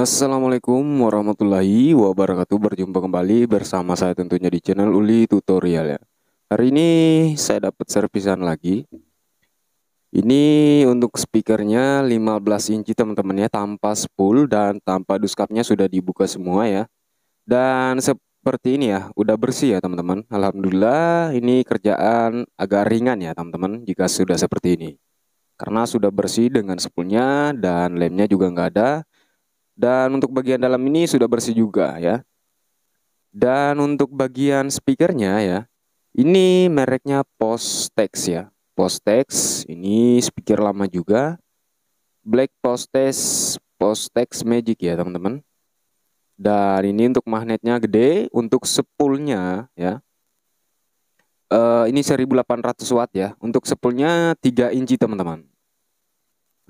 Assalamualaikum warahmatullahi wabarakatuh. Berjumpa kembali bersama saya tentunya di channel Uli Tutorial ya. Hari ini saya dapat servisan lagi. Ini untuk speakernya 15 inci teman-teman ya, tanpa spool dan tanpa duskapnya sudah dibuka semua ya. Dan seperti ini ya, udah bersih ya teman-teman. Alhamdulillah, ini kerjaan agak ringan ya teman-teman jika sudah seperti ini. Karena sudah bersih dengan spoolnya dan lemnya juga nggak ada. Dan untuk bagian dalam ini sudah bersih juga ya. Dan untuk bagian speakernya ya, ini mereknya Postex ya. Postex, ini speaker lama juga. Black Postex Magic ya teman-teman. Dan ini untuk magnetnya gede, untuk spoolnya ya. Ini 1800 watt ya. Untuk spoolnya 3 inci teman-teman.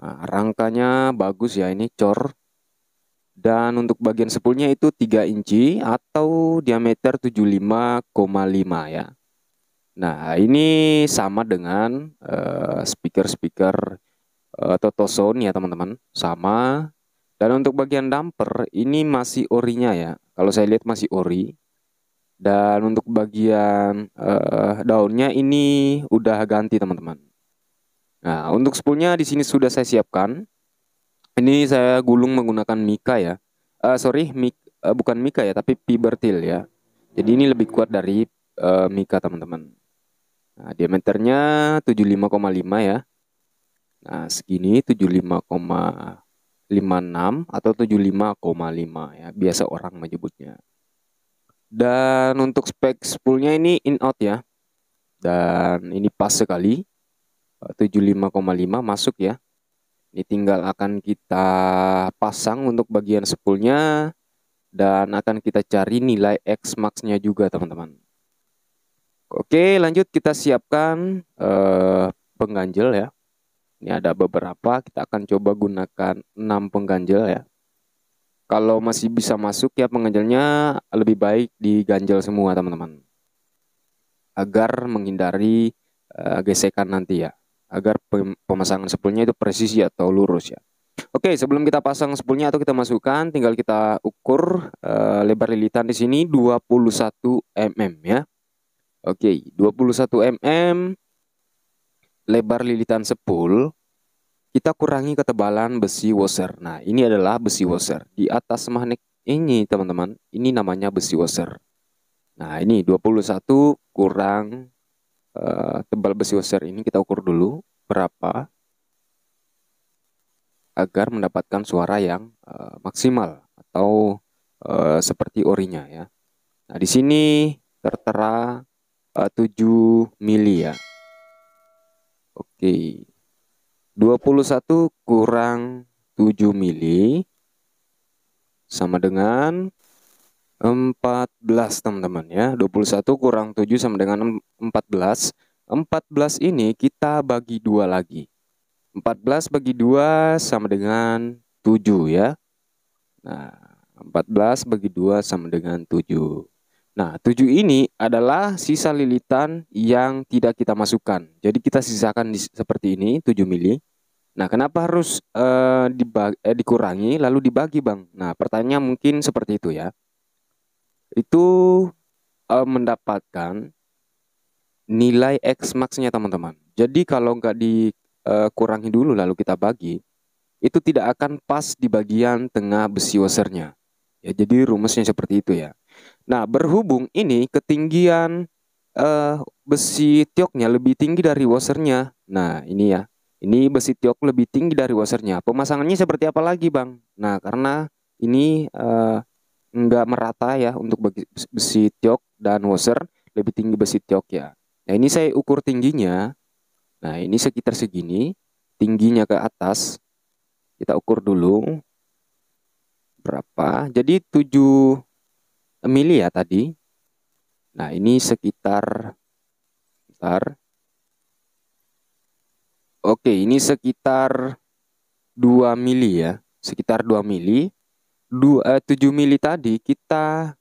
Nah, rangkanya bagus ya, ini cor. Dan untuk bagian spoolnya itu 3 inci atau diameter 75,5 ya. Nah, ini sama dengan speaker-speaker Totosound ya teman-teman. Sama. Dan untuk bagian damper ini masih orinya ya. Kalau saya lihat masih ori. Dan untuk bagian daunnya ini udah ganti teman-teman. Nah, untuk spoolnya di sini sudah saya siapkan. Ini saya gulung menggunakan Mika ya. Bukan Mika ya, tapi Pibertil ya. Jadi ini lebih kuat dari Mika teman-teman. Nah, diameternya 75,5 ya. Nah, segini 75,56 atau 75,5 ya. Biasa orang menyebutnya. Dan untuk spek spoolnya ini in out ya. Dan ini pas sekali. 75,5 masuk ya. Ini tinggal akan kita pasang untuk bagian spoolnya dan akan kita cari nilai X max-nya juga teman-teman. Oke, lanjut kita siapkan pengganjel ya. Ini ada beberapa, kita akan coba gunakan 6 pengganjel ya. Kalau masih bisa masuk ya pengganjelnya, lebih baik diganjel semua teman-teman. Agar menghindari gesekan nanti ya. Agar pemasangan spoolnya itu presisi atau lurus ya. Oke, sebelum kita pasang spoolnya atau kita masukkan, tinggal kita ukur lebar lilitan di sini 21 mm ya. Oke, 21 mm lebar lilitan spool. Kita kurangi ketebalan besi washer. Nah, ini adalah besi washer. Di atas magnet ini teman-teman, ini namanya besi washer. Nah, ini 21 kurang tebal besi washer ini kita ukur dulu berapa agar mendapatkan suara yang maksimal atau seperti orinya ya. Nah, di sini tertera 7 mili ya. Oke. 21 kurang 7 mili sama dengan 14 teman-teman ya. 21 kurang 7 sama dengan 14. 14 ini kita bagi 2 lagi. 14 bagi 2 sama dengan 7 ya. Nah, 14 bagi 2 sama dengan 7. Nah, 7 ini adalah sisa lilitan yang tidak kita masukkan. Jadi kita sisakan seperti ini, 7 mili. Nah, kenapa harus dikurangi lalu dibagi, Bang? Nah, pertanyaan mungkin seperti itu ya. Itu mendapatkan nilai X max-nya teman-teman. Jadi kalau nggak dikurangi dulu lalu kita bagi, itu tidak akan pas di bagian tengah besi washernya. Ya, jadi rumusnya seperti itu ya. Nah, berhubung ini ketinggian besi tioknya lebih tinggi dari washernya. Nah, ini ya. Ini besi tiok lebih tinggi dari washernya. Pemasangannya seperti apa lagi, Bang? Nah, karena ini nggak merata ya untuk besi tiok dan washer, lebih tinggi besi tiok ya. Nah, ini saya ukur tingginya. Nah, ini sekitar segini. Tingginya ke atas. Kita ukur dulu. Berapa? Jadi 7 mili ya tadi. Nah, ini sekitar. Bentar. Oke, ini sekitar 2 mili ya. Sekitar 2 mili. 7 mili tadi kita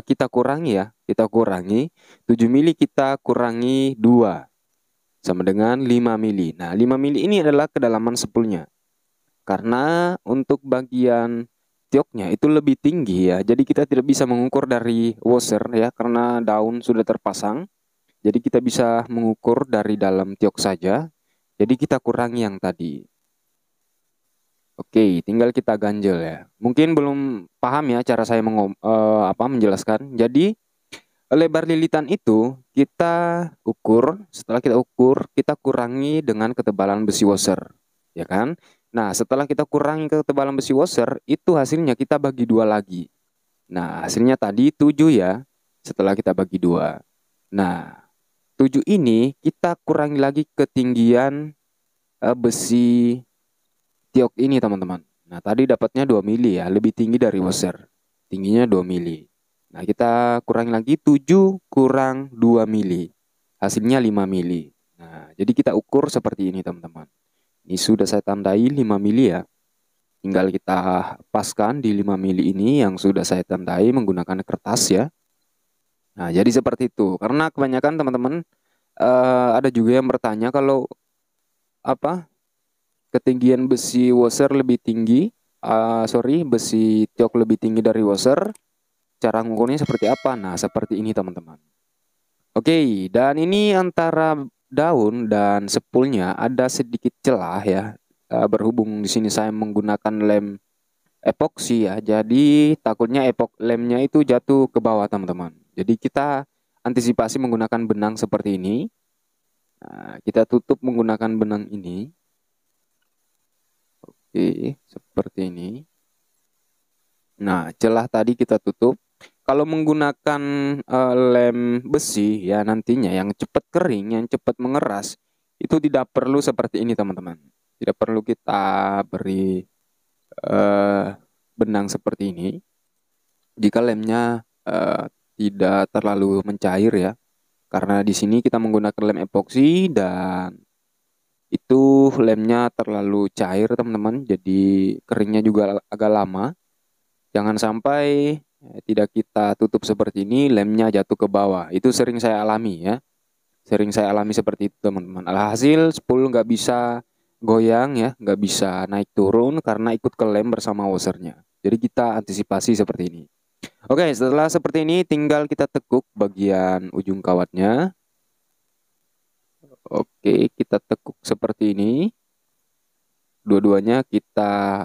kita kurangi ya. Kita kurangi 7 mili kita kurangi 2 sama dengan 5 mili. Nah, 5 mili ini adalah kedalaman spoolnya. Karena untuk bagian tioknya itu lebih tinggi ya. Jadi kita tidak bisa mengukur dari washer ya, karena daun sudah terpasang. Jadi kita bisa mengukur dari dalam tiok saja. Jadi kita kurangi yang tadi. Oke, tinggal kita ganjel ya. Mungkin belum paham ya cara saya menjelaskan. Jadi lebar lilitan itu kita ukur. Setelah kita ukur, kita kurangi dengan ketebalan besi washer, ya kan? Nah, setelah kita kurangi ketebalan besi washer, itu hasilnya kita bagi dua lagi. Nah, hasilnya tadi 7 ya. Setelah kita bagi dua. Nah, 7 ini kita kurangi lagi ketinggian besi tiok ini teman-teman. Nah tadi dapatnya 2 mili ya, lebih tinggi dari washer. Tingginya 2 mili. Nah kita kurangi lagi 7 kurang 2 mili. Hasilnya 5 mili. Nah jadi kita ukur seperti ini teman-teman. Ini sudah saya tandai 5 mili ya. Tinggal kita paskan di 5 mili ini yang sudah saya tandai menggunakan kertas ya. Nah jadi seperti itu. Karena kebanyakan teman-teman ada juga yang bertanya kalau apa ketinggian besi washer lebih tinggi, besi tiok lebih tinggi dari washer, cara ngukurnya seperti apa? Nah, seperti ini teman-teman. Oke, dan ini antara daun dan sepulnya ada sedikit celah ya. Berhubung di sini saya menggunakan lem epoksi ya, jadi takutnya lemnya itu jatuh ke bawah teman-teman. Jadi kita antisipasi menggunakan benang seperti ini. Nah, kita tutup menggunakan benang ini. Oke, seperti ini. Nah, celah tadi kita tutup. Kalau menggunakan lem besi ya nantinya yang cepat kering, yang cepat mengeras, itu tidak perlu seperti ini teman-teman. Tidak perlu kita beri benang seperti ini. Jika lemnya tidak terlalu mencair ya. Karena di sini kita menggunakan lem epoksi dan itu lemnya terlalu cair teman-teman, jadi keringnya juga agak lama. Jangan sampai tidak kita tutup seperti ini lemnya jatuh ke bawah. Itu sering saya alami ya, sering saya alami seperti itu teman-teman. Alhasil spool nggak bisa goyang ya, nggak bisa naik turun karena ikut ke lem bersama washernya. Jadi kita antisipasi seperti ini. Oke, setelah seperti ini tinggal kita tekuk bagian ujung kawatnya. Oke, kita tekuk seperti ini. Dua-duanya kita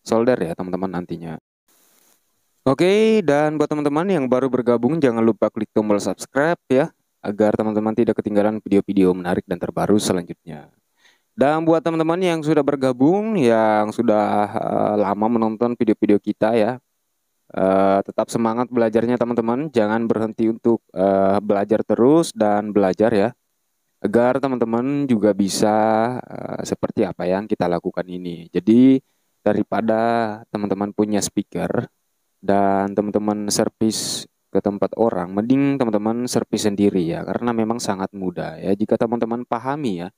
solder ya teman-teman nantinya. Oke, dan buat teman-teman yang baru bergabung jangan lupa klik tombol subscribe ya, agar teman-teman tidak ketinggalan video-video menarik dan terbaru selanjutnya. Dan buat teman-teman yang sudah bergabung, yang sudah lama menonton video-video kita ya, tetap semangat belajarnya teman-teman. Jangan berhenti untuk belajar terus dan belajar ya, agar teman-teman juga bisa seperti apa yang kita lakukan ini. Jadi daripada teman-teman punya speaker dan teman-teman servis ke tempat orang, mending teman-teman servis sendiri ya, karena memang sangat mudah ya. Jika teman-teman pahami ya,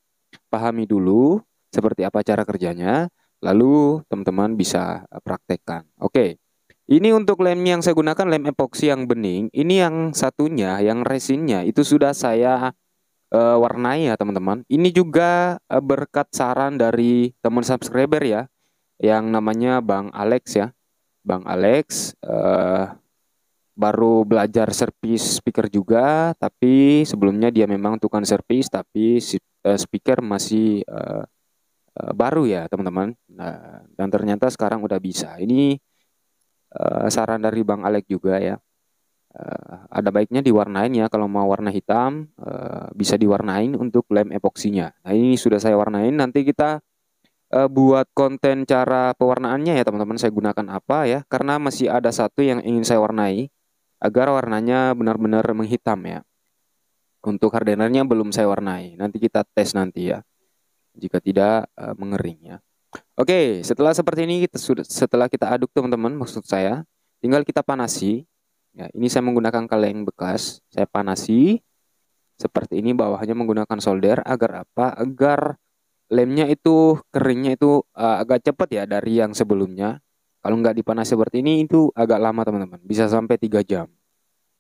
pahami dulu seperti apa cara kerjanya, lalu teman-teman bisa praktekkan. Oke, ini untuk lem yang saya gunakan lem epoksi yang bening. Ini yang satunya, yang resinnya itu sudah saya warnai ya teman-teman. Ini juga berkat saran dari teman subscriber ya, yang namanya Bang Alex ya. Bang Alex baru belajar servis speaker juga, tapi sebelumnya dia memang tukang servis, tapi speaker masih baru ya teman-teman. Nah, dan ternyata sekarang udah bisa. Ini saran dari Bang Alex juga ya. Ada baiknya diwarnain ya, kalau mau warna hitam bisa diwarnain untuk lem epoksinya. Nah ini sudah saya warnain, nanti kita buat konten cara pewarnaannya ya teman-teman, saya gunakan apa ya, karena masih ada satu yang ingin saya warnai agar warnanya benar-benar menghitam ya. Untuk hardenernya belum saya warnai, nanti kita tes nanti ya, jika tidak mengering ya. Oke, setelah seperti ini setelah kita aduk teman-teman, maksud saya tinggal kita panasi ya. Ini saya menggunakan kaleng bekas, saya panasi seperti ini, bawahnya menggunakan solder. Agar apa? Agar lemnya itu keringnya itu agak cepat ya dari yang sebelumnya. Kalau nggak dipanas seperti ini itu agak lama teman-teman, bisa sampai 3 jam.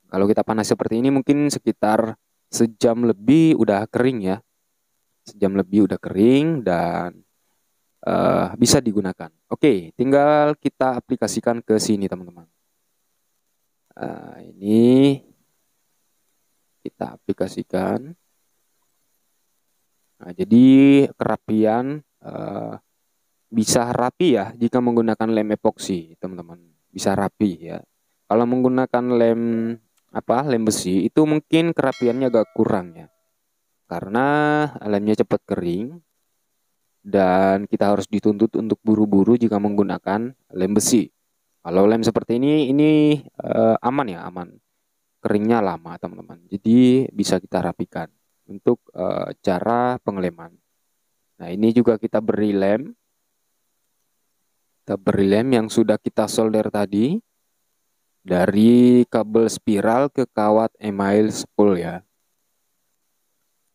Kalau kita panas seperti ini mungkin sekitar sejam lebih udah kering ya. Sejam lebih udah kering dan bisa digunakan. Oke, tinggal kita aplikasikan ke sini teman-teman. Ini kita aplikasikan. Nah, jadi kerapian bisa rapi ya jika menggunakan lem epoksi, teman-teman. Bisa rapi ya. Kalau menggunakan lem besi itu mungkin kerapiannya agak kurang ya. Karena lemnya cepat kering dan kita harus dituntut untuk buru-buru jika menggunakan lem besi. Kalau lem seperti ini aman ya, aman. Keringnya lama, teman-teman. Jadi bisa kita rapikan untuk cara pengeleman. Nah, ini juga kita beri lem. Kita beri lem yang sudah kita solder tadi dari kabel spiral ke kawat email spool ya.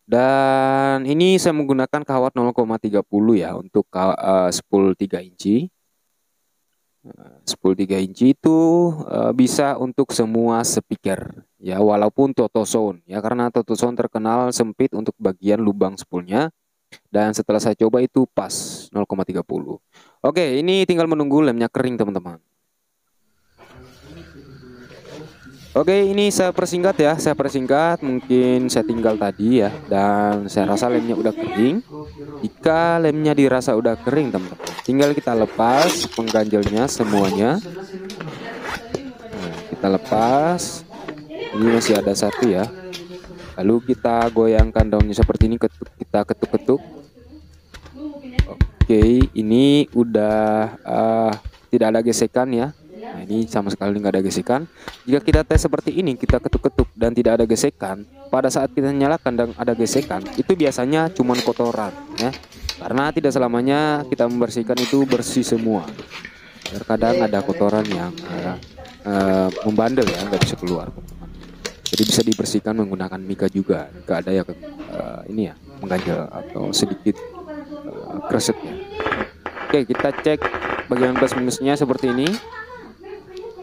Dan ini saya menggunakan kawat 0,30 ya untuk spool 3 inci. Spool 3 inci itu bisa untuk semua speaker ya, walaupun Totosound ya, karena Totosound terkenal sempit untuk bagian lubang spoolnya. Dan setelah saya coba itu pas 0,30. Oke, ini tinggal menunggu lemnya kering teman-teman. Oke, ini saya persingkat ya, mungkin saya tinggal tadi ya, dan saya rasa lemnya udah kering. Jika lemnya dirasa udah kering teman-teman, tinggal kita lepas pengganjalnya semuanya. Nah, kita lepas, ini masih ada satu ya. Lalu kita goyangkan daunnya seperti ini, kita ketuk-ketuk. Oke, ini udah tidak ada gesekan ya. Nah, ini sama sekali nggak ada gesekan. Jika kita tes seperti ini, kita ketuk-ketuk dan tidak ada gesekan, pada saat kita nyalakan dan ada gesekan, itu biasanya cuma kotoran ya. Karena tidak selamanya kita membersihkan itu bersih semua. Terkadang ada kotoran yang membandel ya, nggak bisa keluar. Jadi bisa dibersihkan menggunakan mika juga jika ada yang ini ya, mengganjal atau sedikit kresetnya. Oke, kita cek bagian plus minusnya seperti ini.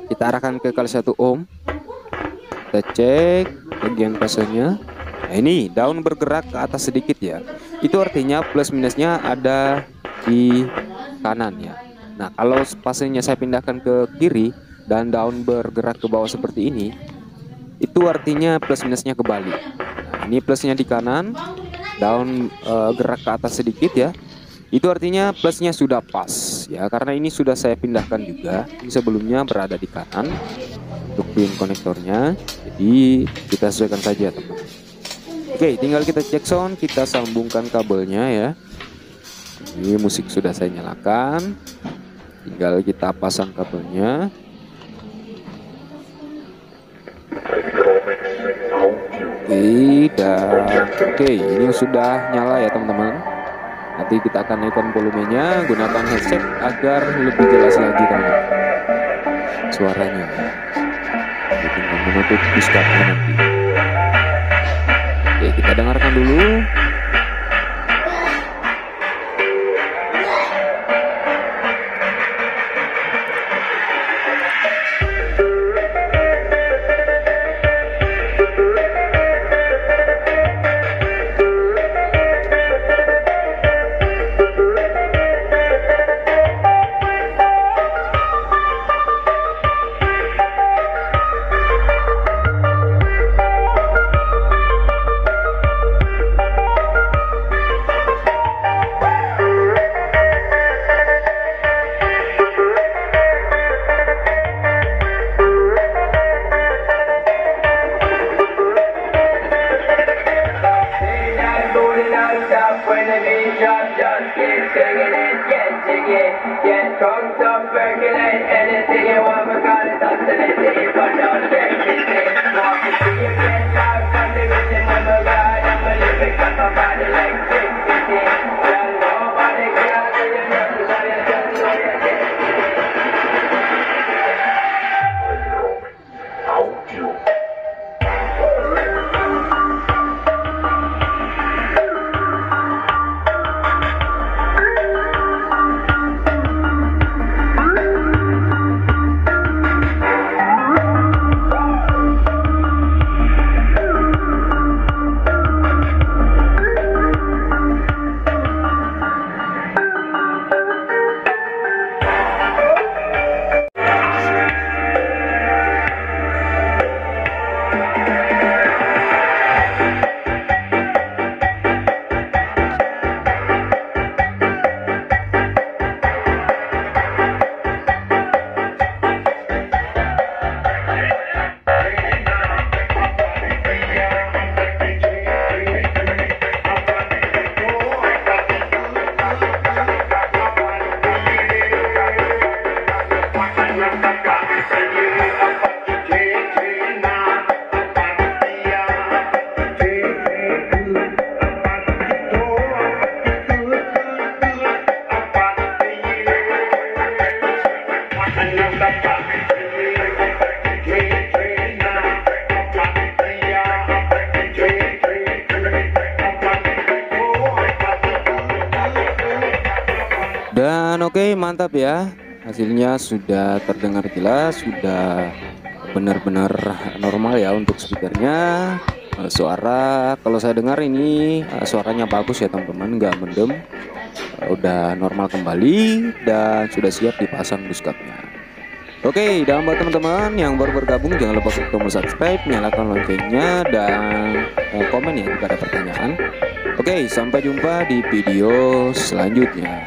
Kita arahkan ke kali 1 ohm. Kita cek bagian fasenya. Nah, ini daun bergerak ke atas sedikit ya. Itu artinya plus minusnya ada di kanan ya. Nah, kalau fasenya saya pindahkan ke kiri dan daun bergerak ke bawah seperti ini, itu artinya plus minusnya kebalik. Nah, ini plusnya di kanan, daun gerak ke atas sedikit ya. Itu artinya plusnya sudah pas ya, karena ini sudah saya pindahkan juga. Ini sebelumnya berada di kanan untuk pin konektornya. Jadi kita sesuaikan saja teman-teman. Oke, tinggal kita cek sound, kita sambungkan kabelnya ya. Ini musik sudah saya nyalakan. Tinggal kita pasang kabelnya. Oke, ini sudah nyala ya teman-teman. Nanti kita akan naikkan volumenya, gunakan headset agar lebih jelas lagi teman-teman suaranya. Jadi tinggal menutup diskarnya nanti. Oke, kita dengarkan dulu. Dan oke, mantap ya. Hasilnya sudah terdengar jelas, sudah benar-benar normal ya untuk speakernya. Suara kalau saya dengar ini suaranya bagus ya teman-teman, nggak mendem. Udah normal kembali dan sudah siap dipasang buskapnya. Oke, dan buat teman-teman yang baru bergabung jangan lupa klik tombol subscribe, nyalakan loncengnya, dan komen ya jika ada pertanyaan. Oke, sampai jumpa di video selanjutnya.